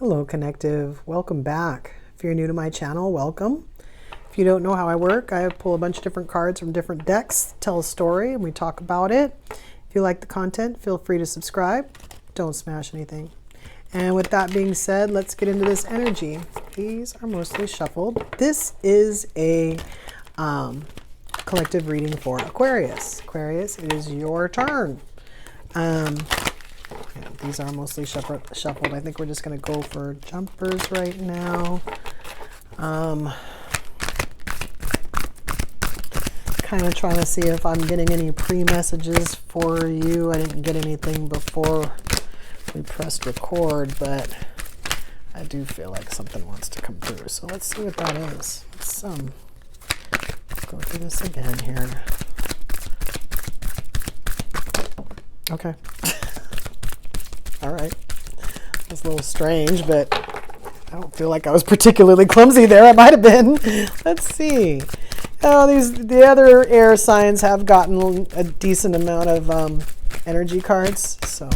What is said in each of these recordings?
Hello, Connective. Welcome back. If you're new to my channel, welcome. If you don't know how I work, I pull a bunch of different cards from different decks, tell a story, and we talk about it. If you like the content, feel free to subscribe. Don't smash anything. And with that being said, let's get into this energy. These are mostly shuffled. This is a collective reading for Aquarius. Aquarius, it is your turn. Yeah, these are mostly shuffled. I think we're just going to go for jumpers right now. Kind of trying to see if I'm getting any pre-messages for you. I didn't get anything before we pressed record, but I do feel like something wants to come through. So let's see what that is. Let's go through this again here. Okay. All right. That's a little strange, but I don't feel like I was particularly clumsy there. I might have been. Let's see. Oh, the other air signs have gotten a decent amount of energy cards, so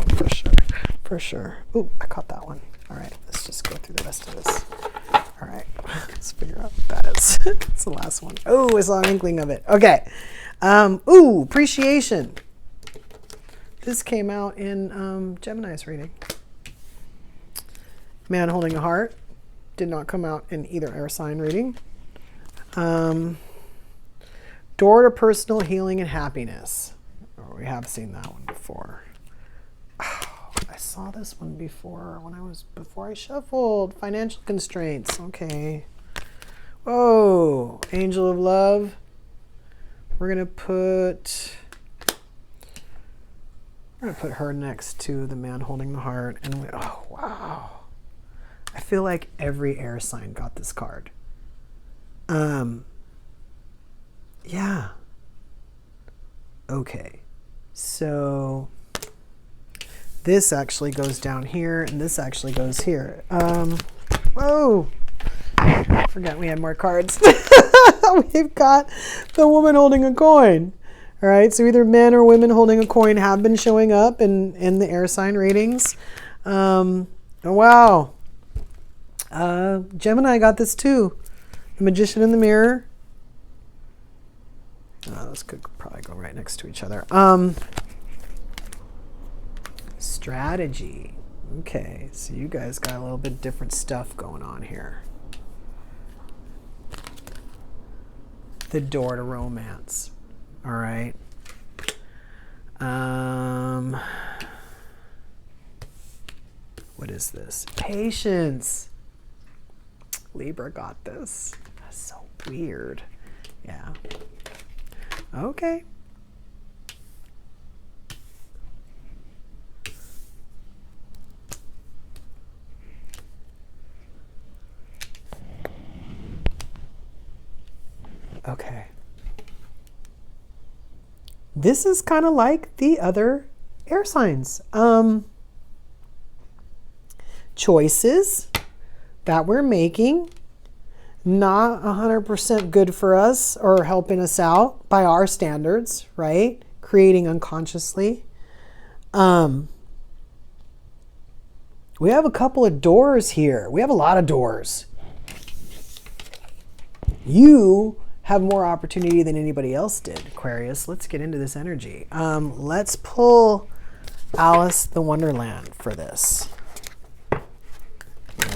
for sure. Ooh, I caught that one. All right, let's just go through the rest of this. All right, let's figure out what that is. It's the last one. Oh, I saw an inkling of it. Okay. Ooh, appreciation. This came out in Gemini's reading. Man holding a heart did not come out in either air sign reading. Door to personal healing and happiness. Oh, we have seen that one before. Oh, I saw this one before before I shuffled. Financial constraints. Okay. Whoa. Angel of love. We're gonna put her next to the man holding the heart. And oh wow. I feel like every air sign got this card. Yeah. Okay. So this actually goes down here and this actually goes here. Whoa. I forgot we had more cards. We've got the woman holding a coin. All right. So either men or women holding a coin have been showing up in the air sign readings. Oh, wow. Gemini got this too. The Magician in the Mirror. Those could probably go right next to each other. Strategy. Okay, so you guys got a little bit different stuff going on here. The door to romance. All right. What is this? Patience. Libra got this. That's so weird. Yeah. Okay. Okay. This is kind of like the other air signs. Choices that we're making, not 100% good for us or helping us out by our standards, right? Creating unconsciously. We have a couple of doors here. We have a lot of doors. You have more opportunity than anybody else did, Aquarius. Let's get into this energy. Let's pull Alice the Wonderland for this.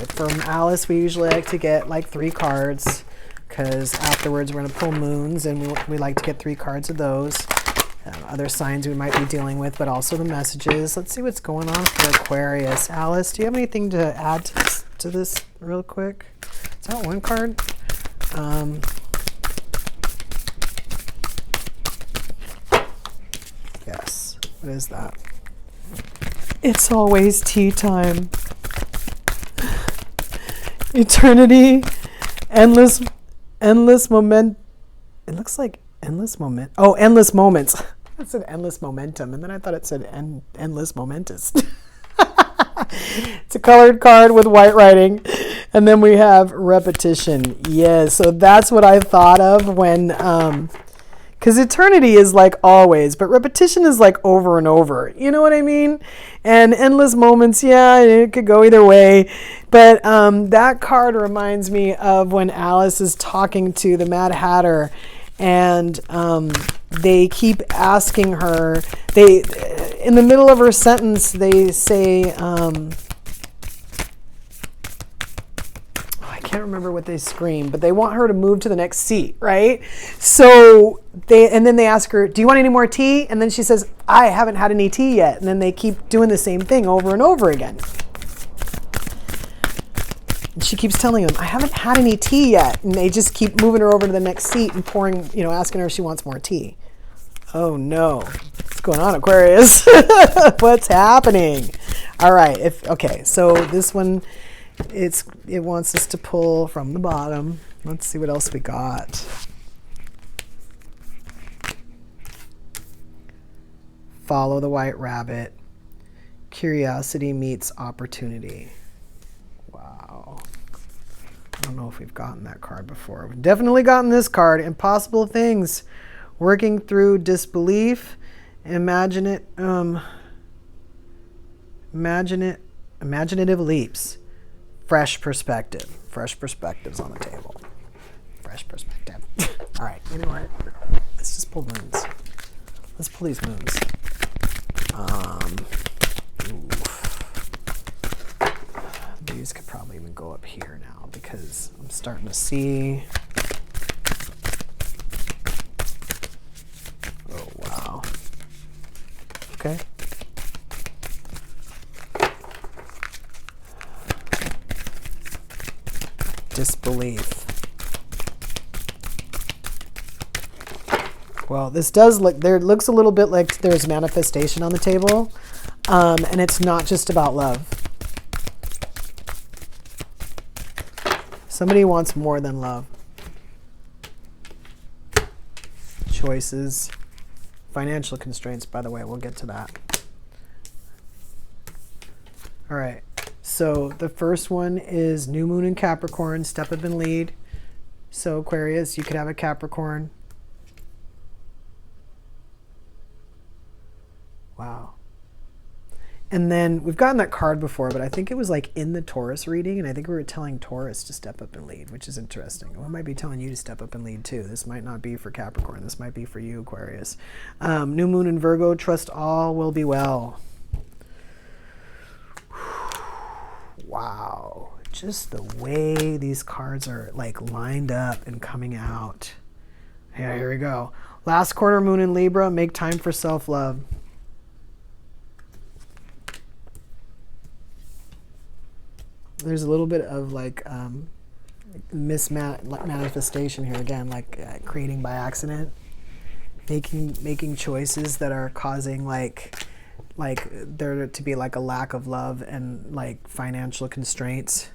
From Alice, we usually like to get like 3 cards because afterwards we're going to pull moons and we like to get 3 cards of those. Other signs we might be dealing with, but also the messages. Let's see what's going on for Aquarius. Alice, do you have anything to add to this real quick? Is that one card? Yes. What is that? It's always tea time. Eternity, endless moment. It looks like endless moment. Oh, endless moments. It said endless momentum, and then I thought it said endless momentous. It's a colored card with white writing, and then we have repetition. Yes, so that's what I thought of when Because eternity is like always, but repetition is like over and over. You know what I mean? And endless moments, yeah, it could go either way. But that card reminds me of when Alice is talking to the Mad Hatter, and they keep asking her, in the middle of her sentence, they say, I can't remember what they scream, but they want her to move to the next seat, right? So then they ask her, do you want any more tea? And then she says, I haven't had any tea yet. And then they keep doing the same thing over and over again. And she keeps telling them, I haven't had any tea yet. And they just keep moving her over to the next seat and pouring, asking her if she wants more tea. Oh no, what's going on, Aquarius? What's happening? All right, okay, so this one, it wants us to pull from the bottom. Let's see what else we got. Follow the white rabbit. Curiosity meets opportunity. Wow. I don't know if we've gotten that card before. We've definitely gotten this card. Impossible things. Working through disbelief. Imaginative leaps. Fresh perspective. Fresh perspectives on the table. Fresh perspective. All right, you know what? Let's just pull moons. Let's pull these moons. These could probably even go up here now because I'm starting to see. Oh, wow. Okay. Disbelief. Well, this does look, there looks a little bit like there's manifestation on the table, and it's not just about love. Somebody wants more than love. Choices. Financial constraints, by the way, we'll get to that. All right. So the first one is new moon in Capricorn, step up and lead. So Aquarius, you could have a Capricorn. Wow. And then we've gotten that card before, but I think it was like in the Taurus reading, and I think we were telling Taurus to step up and lead, which is interesting. We might be telling you to step up and lead too. This might not be for Capricorn. This might be for you, Aquarius. New moon in Virgo, trust all will be well. Wow. Just the way these cards are like lined up and coming out. Yeah, here we go. Last quarter moon in Libra, make time for self-love. There's a little bit of like manifestation here again, like creating by accident, making choices that are causing like there to be like a lack of love and like financial constraints.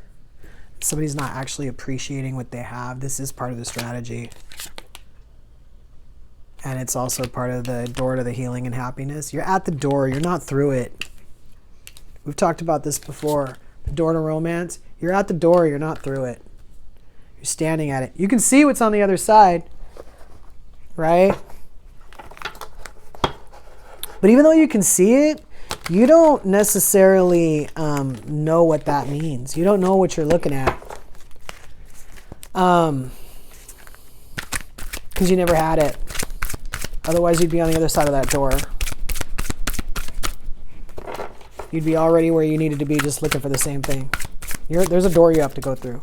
Somebody's not actually appreciating what they have. This is part of the strategy. And it's also part of the door to the healing and happiness. You're at the door, you're not through it. We've talked about this before. The door to romance, you're at the door, you're not through it. You're standing at it. You can see what's on the other side, right? But even though you can see it, you don't necessarily know what that means. You don't know what you're looking at. Because you never had it. Otherwise, you'd be on the other side of that door. You'd be already where you needed to be, just looking for the same thing. There's a door you have to go through.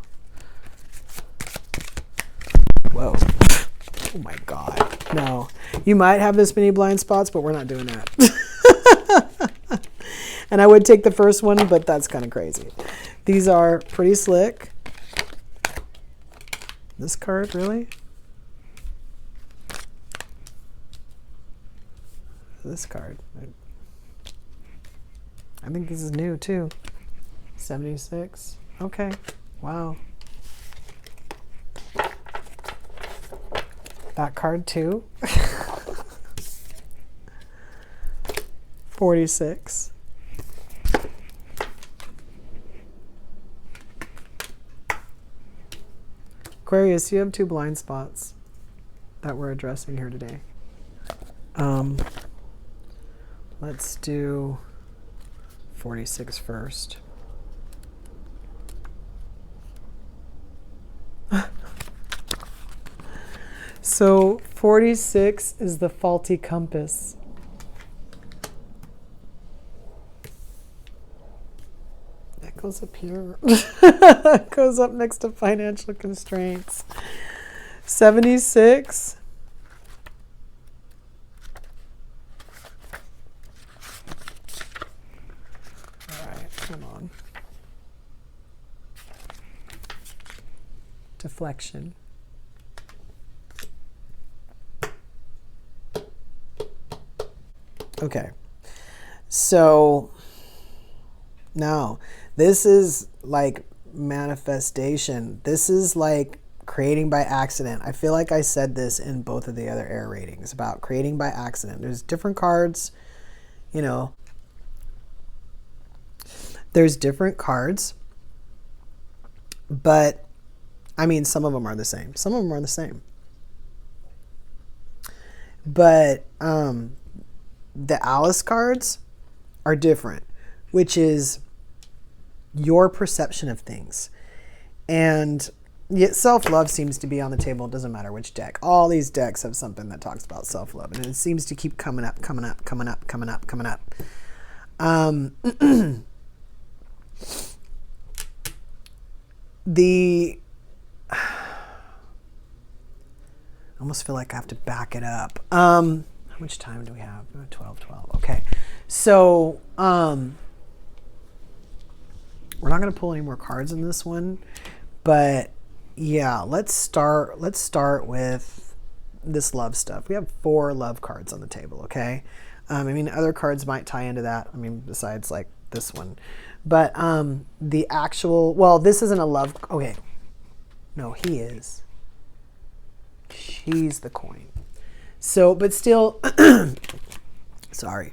Whoa. Oh my God. No. You might have this many blind spots, but we're not doing that. And I would take the first one, but that's kind of crazy. These are pretty slick. This card, really? This card. I think this is new too. 76. Okay. Wow. That card too. 46. Aquarius, you have two blind spots that we're addressing here today. Let's do 46 first. So 46 is the faulty compass. That goes up here. It goes up next to financial constraints. 76. All right, come on. Deflection. Okay, so now this is like manifestation. This is like creating by accident. I feel like I said this in both of the other air readings about creating by accident. There's different cards, you know, there's different cards, but I mean, some of them are the same. Some of them are the same. But, the Alice cards are different, which is your perception of things. And yet self-love seems to be on the table. It doesn't matter which deck. All these decks have something that talks about self-love. And it seems to keep coming up, coming up, coming up, coming up, coming up. I almost feel like I have to back it up. How much time do we have? 12. Okay. So, we're not going to pull any more cards in this one, but yeah, let's start with this love stuff. We have 4 love cards on the table. Okay. I mean, other cards might tie into that. I mean, besides like this one, but, the actual, well, this isn't a love. Okay. No, he is. She's the coin. So, but still, sorry.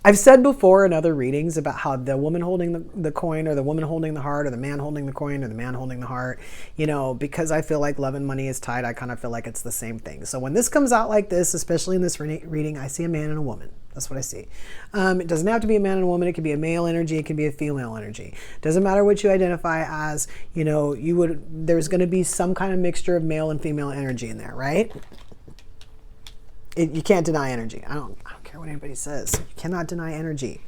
I've said before in other readings about how the woman holding the coin, or the woman holding the heart, or the man holding the coin, or the man holding the heart, you know, because I feel like love and money is tied, I kind of feel like it's the same thing. So when this comes out like this, especially in this reading, I see a man and a woman. That's what I see. It doesn't have to be a man and a woman. It can be a male energy. It can be a female energy. Doesn't matter what you identify as, you know, there's going to be some kind of mixture of male and female energy in there, right? You can't deny energy. I don't care what anybody says. You cannot deny energy.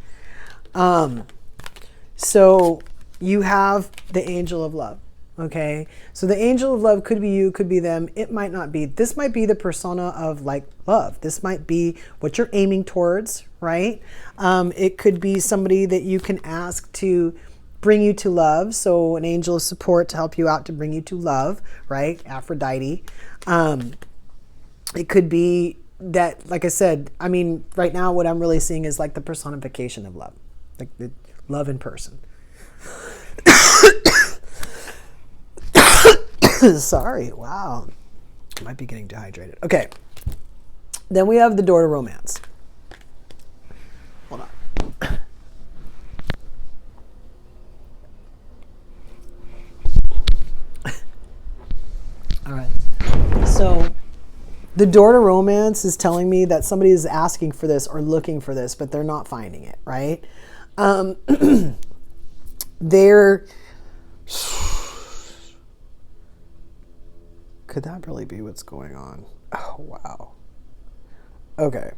So you have the angel of love. Okay. So the angel of love could be you, could be them. It might not be. This might be the persona of like love. This might be what you're aiming towards, right? It could be somebody that you can ask to bring you to love. So an angel of support to help you out to bring you to love, right? Aphrodite. It could be that, like I said, I mean, right now what I'm really seeing is like the personification of love, like the love in person. Sorry, wow. I might be getting dehydrated. Okay. Then we have the door to romance. Hold on. All right. So the door to romance is telling me that somebody is asking for this or looking for this, but they're not finding it, right? Could that really be what's going on? Oh, wow. Okay.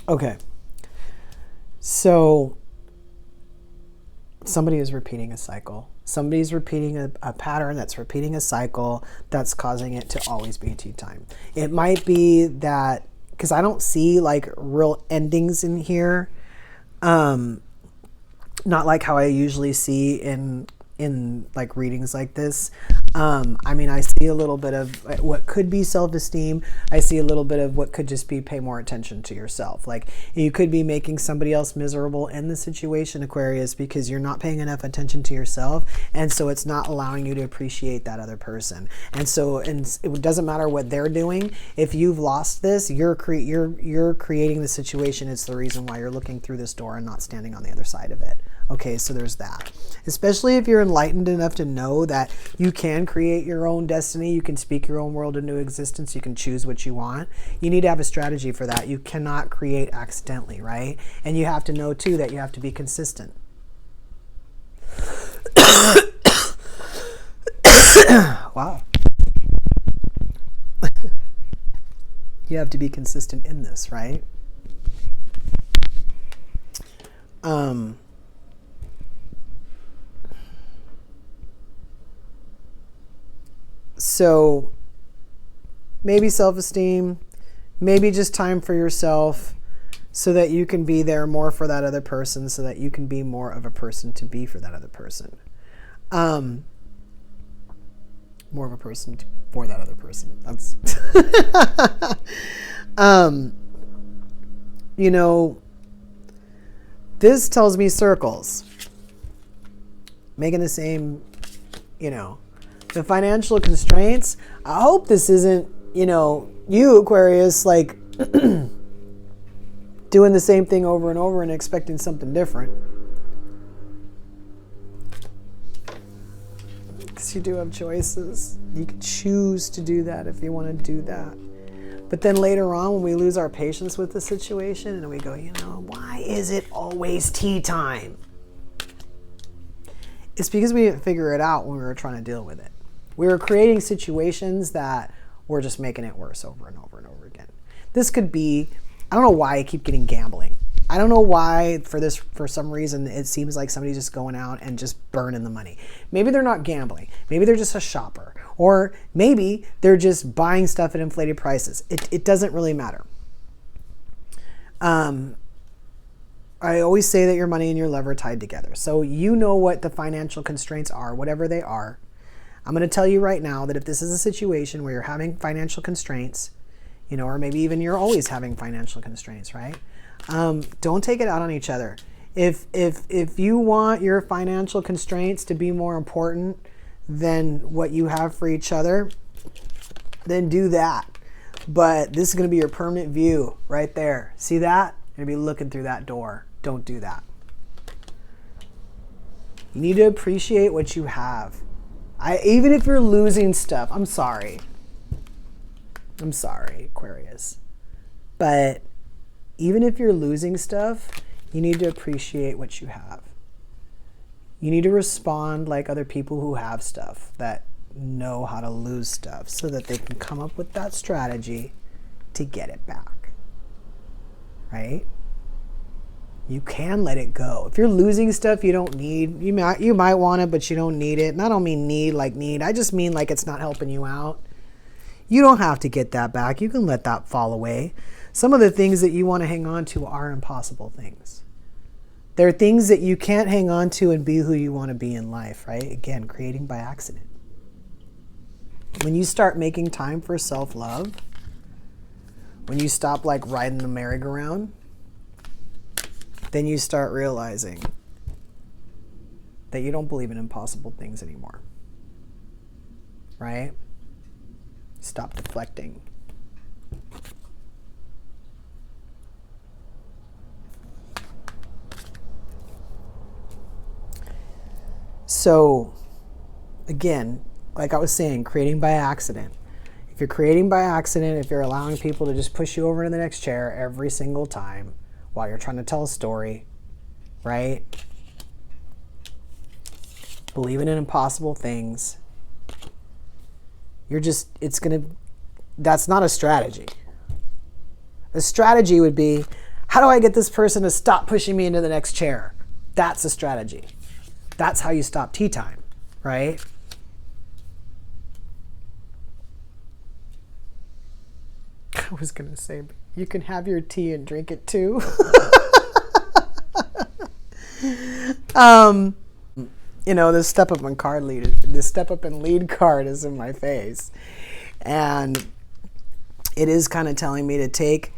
Okay. So somebody is repeating a cycle. Somebody's repeating a pattern that's repeating a cycle that's causing it to always be tea time. It might be that, because I don't see like real endings in here. Not like how I usually see in like readings like this. I mean, I see a little bit of what could be self-esteem. I see a little bit of what could just be pay more attention to yourself. Like, you could be making somebody else miserable in the situation, Aquarius, because you're not paying enough attention to yourself. And so it's not allowing you to appreciate that other person. And so it doesn't matter what they're doing. If you've lost this, you're creating the situation. It's the reason why you're looking through this door and not standing on the other side of it. Okay, so there's that. Especially if you're enlightened enough to know that you can create your own destiny, you can speak your own world into existence, you can choose what you want. You need to have a strategy for that. You cannot create accidentally, right? And you have to know too that you have to be consistent. Wow. You have to be consistent in this, right? So maybe self-esteem, maybe just time for yourself so that you can be there more for that other person, so that you can be more of a person to be for that other person. More of a person for that other person. That's, you know, this tells me circles. Making the same, you know, the financial constraints. I hope this isn't, you know, you, Aquarius, like doing the same thing over and over and expecting something different. Because you do have choices. You can choose to do that if you want to do that. But then later on, when we lose our patience with the situation and we go, you know, why is it always tea time? It's because we didn't figure it out when we were trying to deal with it. We were creating situations that were just making it worse over and over and over again. This could be, I don't know why I keep getting gambling. I don't know why for some reason it seems like somebody's just going out and just burning the money. Maybe they're not gambling. Maybe they're just a shopper. Or maybe they're just buying stuff at inflated prices. It doesn't really matter. I always say that your money and your love are tied together. So you know what the financial constraints are, whatever they are. I'm going to tell you right now that if this is a situation where you're having financial constraints, you know, or maybe even you're always having financial constraints, right? Don't take it out on each other. If you want your financial constraints to be more important than what you have for each other, then do that. But this is going to be your permanent view right there. See that? You're going to be looking through that door. Don't do that. You need to appreciate what you have. Even if you're losing stuff, I'm sorry. I'm sorry, Aquarius. But even if you're losing stuff, you need to appreciate what you have. You need to respond like other people who have stuff, that know how to lose stuff, so that they can come up with that strategy to get it back. Right? You can let it go. If you're losing stuff you don't need, you might want it, but you don't need it. And I don't mean need like need. I just mean like it's not helping you out. You don't have to get that back. You can let that fall away. Some of the things that you want to hang on to are impossible things. There are things that you can't hang on to and be who you want to be in life, right? Again, creating by accident. When you start making time for self-love, when you stop like riding the merry-go-round, then you start realizing that you don't believe in impossible things anymore, right? Stop deflecting. So, again, like I was saying, creating by accident. If you're creating by accident, if you're allowing people to just push you over to the next chair every single time while you're trying to tell a story, right? Believing in impossible things. That's not a strategy. A strategy would be, how do I get this person to stop pushing me into the next chair? That's a strategy. That's how you stop tea time, right? I was going to say, you can have your tea and drink it too. You know, this step up and lead card is in my face. And it is kind of telling me to take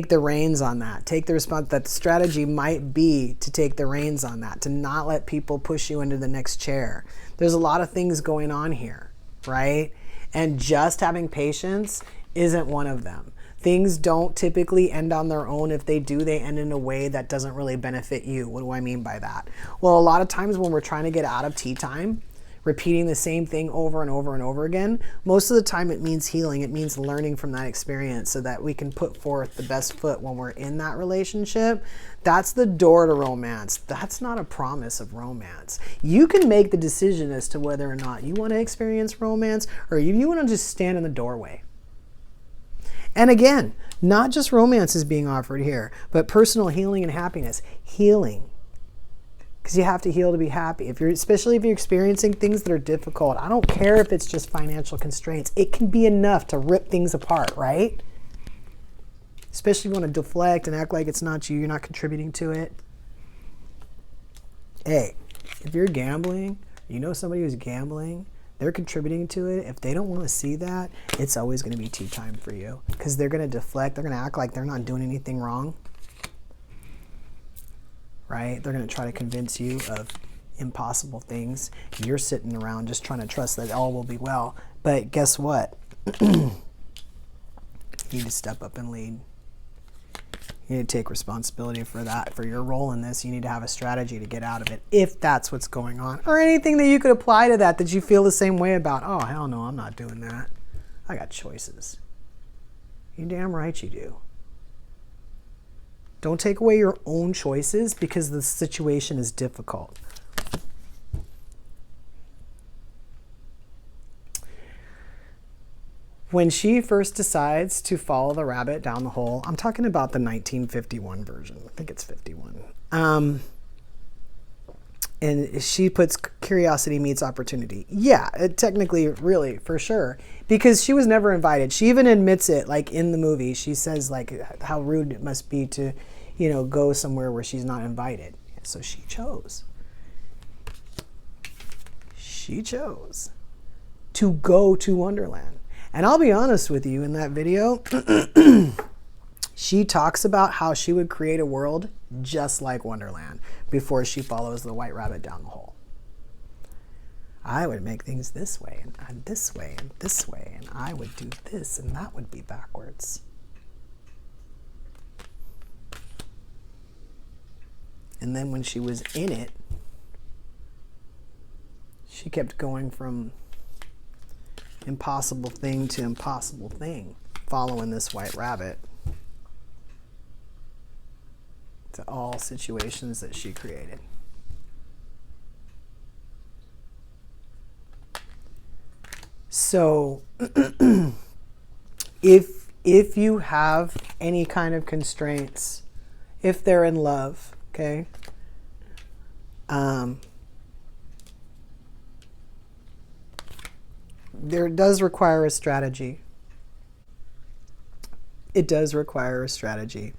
the reins on that. Take the response. That the strategy might be to take the reins on that, to not let people push you into the next chair. There's a lot of things going on here, right? And just having patience isn't one of them. Things don't typically end on their own. If they do, they end in a way that doesn't really benefit you. What do I mean by that? Well, a lot of times when we're trying to get out of tea time, repeating the same thing over and over and over again, most of the time it means healing. It means learning from that experience so that we can put forth the best foot when we're in that relationship. That's the door to romance. That's not a promise of romance. You can make the decision as to whether or not you want to experience romance or you want to just stand in the doorway. And again, not just romance is being offered here, but personal healing and happiness. Healing. Because you have to heal to be happy. Especially if you're experiencing things that are difficult. I don't care if it's just financial constraints. It can be enough to rip things apart, right? Especially if you want to deflect and act like it's not you, you're not contributing to it. Hey, if you're gambling, you know somebody who's gambling, they're contributing to it. If they don't want to see that, it's always going to be tea time for you. Because they're going to deflect. They're going to act like they're not doing anything wrong. Right? They're going to try to convince you of impossible things. You're sitting around just trying to trust that all will be well. But guess what? You need to step up and lead. You need to take responsibility for that, for your role in this. You need to have a strategy to get out of it, if that's what's going on. Or anything that you could apply to that you feel the same way about. Oh, hell no, I'm not doing that. I got choices. You're damn right you do. Don't take away your own choices because the situation is difficult. When she first decides to follow the rabbit down the hole, I'm talking about the 1951 version. I think it's 51. And she puts curiosity meets opportunity. Yeah, technically, really, for sure. Because she was never invited. She even admits it, like in the movie. She says like how rude it must be to, go somewhere where she's not invited. So she chose. She chose to go to Wonderland. And I'll be honest with you, in that video, she talks about how she would create a world just like Wonderland before she follows the white rabbit down the hole. I would make things this way, and this way, and this way, and I would do this, and that would be backwards. And then when she was in it, she kept going from impossible thing to impossible thing, following this white rabbit to all situations that she created. So if you have any kind of constraints, if they're in love, okay, there does require a strategy. It does require a strategy.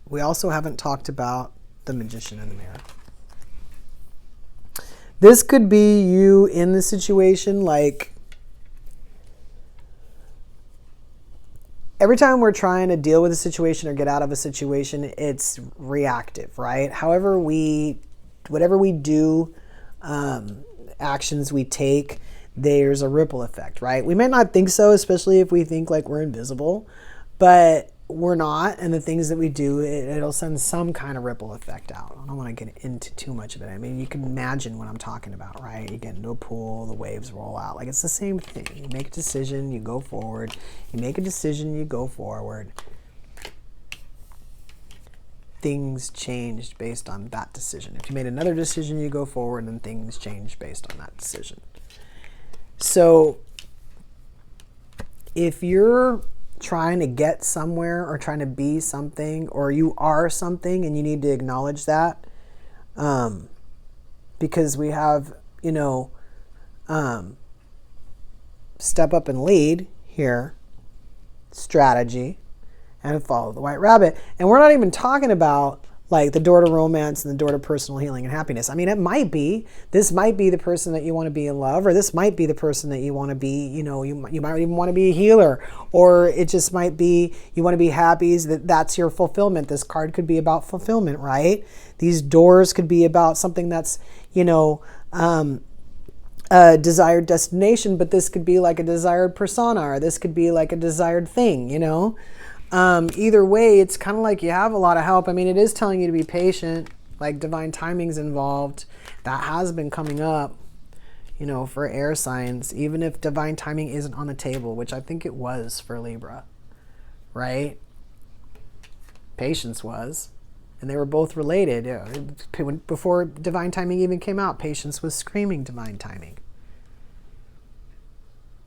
We also haven't talked about the magician in the mirror. This could be you in the situation, like every time we're trying to deal with a situation or get out of a situation, it's reactive, right? Whatever we do, actions we take, there's a ripple effect, right? We may not think so, especially if we think like we're invisible, but we're not. And the things that we do, it'll send some kind of ripple effect out. I don't want to get into too much of it. I mean, you can imagine what I'm talking about, right? You get into a pool, the waves roll out. Like, it's the same thing. You make a decision, you go forward. You make a decision, you go forward. Things changed based on that decision. If you made another decision, you go forward, and things changed based on that decision. So if you're trying to get somewhere or trying to be something, or you are something and you need to acknowledge that, because we have, step up and lead here, strategy, and follow the white rabbit. And we're not even talking about Like the door to romance and the door to personal healing and happiness. I mean, it might be, this might be the person that you want to be in love, or this might be the person that you want to be, you know, you might even want to be a healer, or it just might be, you want to be happy, that's your fulfillment. This card could be about fulfillment, right? These doors could be about something that's, you know, a desired destination, but this could be like a desired persona, or this could be like a desired thing, you know? Either way, it's kind of like you have a lot of help. I mean, it is telling you to be patient, like divine timing's involved. That has been coming up, you know, for air signs, even if divine timing isn't on the table, which I think it was for Libra, right? Patience was, and they were both related. Before divine timing even came out, patience was screaming divine timing.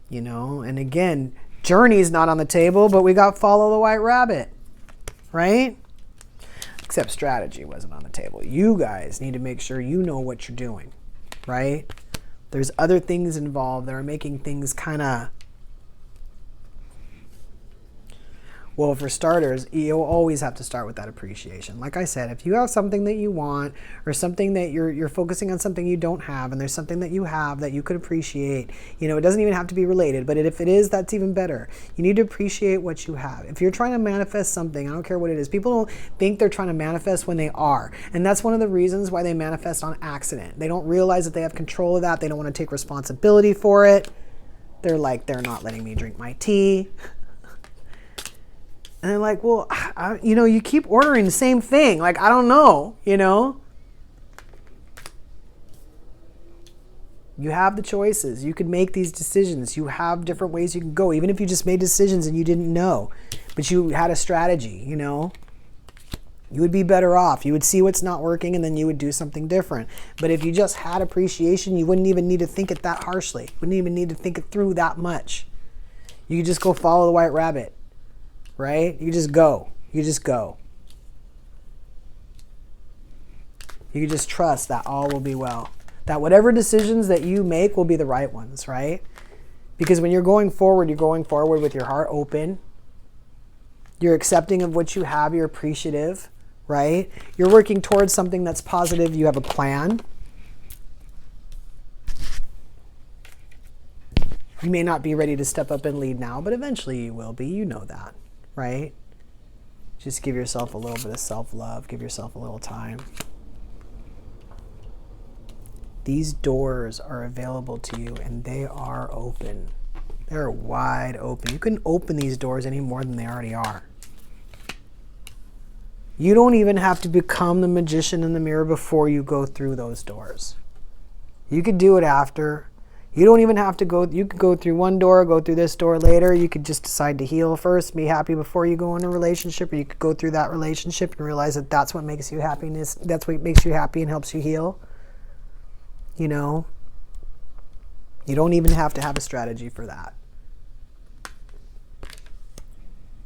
You know, and again, journey's not on the table, but we got follow the white rabbit, right? Except strategy wasn't on the table. You guys need to make sure you know what you're doing, right? There's other things involved that are making things kind of, well, for starters, you'll always have to start with that appreciation. Like I said, if you have something that you want, or something that you're focusing on something you don't have, and there's something that you have that you could appreciate, you know, it doesn't even have to be related, but if it is, that's even better. You need to appreciate what you have. If you're trying to manifest something, I don't care what it is, people don't think they're trying to manifest when they are. And that's one of the reasons why they manifest on accident. They don't realize that they have control of that. They don't want to take responsibility for it. They're like, they're not letting me drink my tea. And they're like, well, you know, you keep ordering the same thing. Like, I don't know, you know. You have the choices. You can make these decisions. You have different ways you can go. Even if you just made decisions and you didn't know, but you had a strategy, you know, you would be better off. You would see what's not working, and then you would do something different. But if you just had appreciation, you wouldn't even need to think it that harshly. Wouldn't even need to think it through that much. You could just go follow the white rabbit. Right? You just go. You just go. You can just trust that all will be well. That whatever decisions that you make will be the right ones, right? Because when you're going forward with your heart open. You're accepting of what you have. You're appreciative, right? You're working towards something that's positive. You have a plan. You may not be ready to step up and lead now, but eventually you will be. You know that. Right? Just give yourself a little bit of self-love. Give yourself a little time. These doors are available to you, and they are open. They're wide open. You couldn't open these doors any more than they already are. You don't even have to become the magician in the mirror before you go through those doors. You could do it after. You don't even have to go, you could go through one door, go through this door later. You could just decide to heal first, be happy before you go into a relationship, or you could go through that relationship and realize that that's what makes you happiness. That's what makes you happy and helps you heal. You know, you don't even have to have a strategy for that.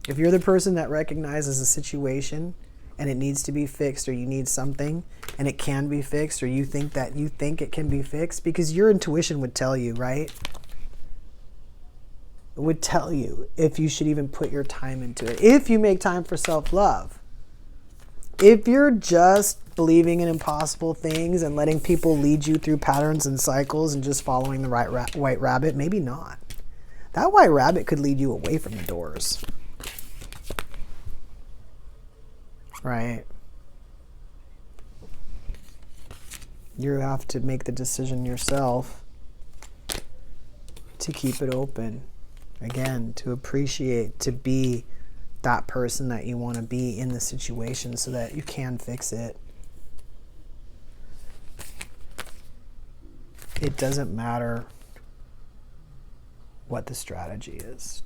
If you're the person that recognizes a situation and it needs to be fixed, or you need something and it can be fixed, or you think it can be fixed, because your intuition would tell you, right? It would tell you if you should even put your time into it. If you make time for self-love. If you're just believing in impossible things and letting people lead you through patterns and cycles and just following the white rabbit, maybe not. That white rabbit could lead you away from the doors. Right? You have to make the decision yourself to keep it open. Again, to appreciate, to be that person that you want to be in the situation so that you can fix it. It doesn't matter what the strategy is.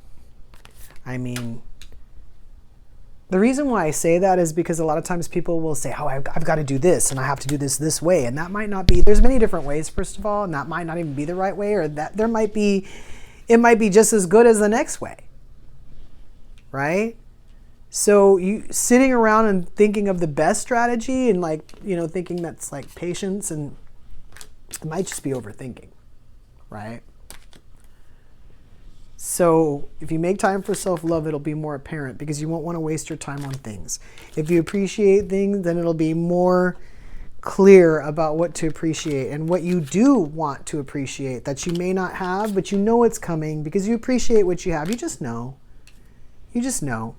I mean, the reason why I say that is because a lot of times people will say, oh, I've got to do this, and I have to do this way. And that might not be, there's many different ways, first of all, and that might not even be the right way, or that it might be just as good as the next way. Right? So you sitting around and thinking of the best strategy and thinking that's like patience, and it might just be overthinking. Right? So if you make time for self-love, it'll be more apparent because you won't want to waste your time on things. If you appreciate things, then it'll be more clear about what to appreciate and what you do want to appreciate that you may not have, but you know it's coming because you appreciate what you have. You just know. You just know.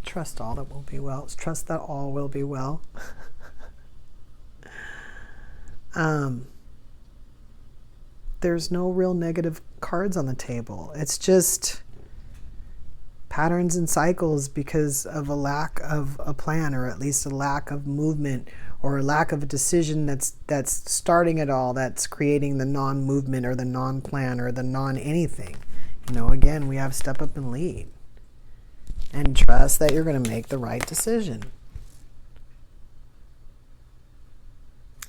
Trust all that will be well. Trust that all will be well. There's no real negative cards on the table. It's just patterns and cycles because of a lack of a plan, or at least a lack of movement, or a lack of a decision that's starting it all, that's creating the non-movement or the non-plan or the non-anything. You know, again, we have step up and lead. And trust that you're going to make the right decision.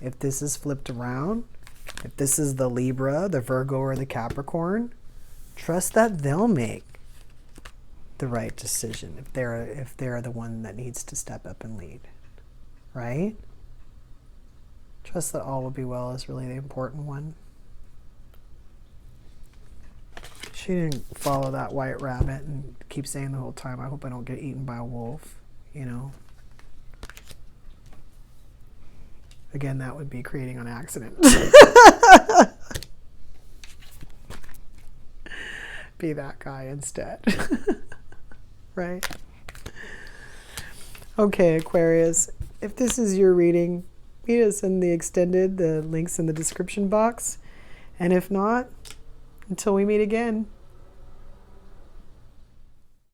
If this is flipped around, if this is the Libra, the Virgo, or the Capricorn, trust that they'll make the right decision if they're the one that needs to step up and lead. Right? Trust that all will be well is really the important one. She didn't follow that white rabbit and keep saying the whole time, I hope I don't get eaten by a wolf, you know. Again, that would be creating an accident. Be that guy instead. Right? Okay, Aquarius, if this is your reading, meet us in the extended, the links in the description box. And if not, until we meet again,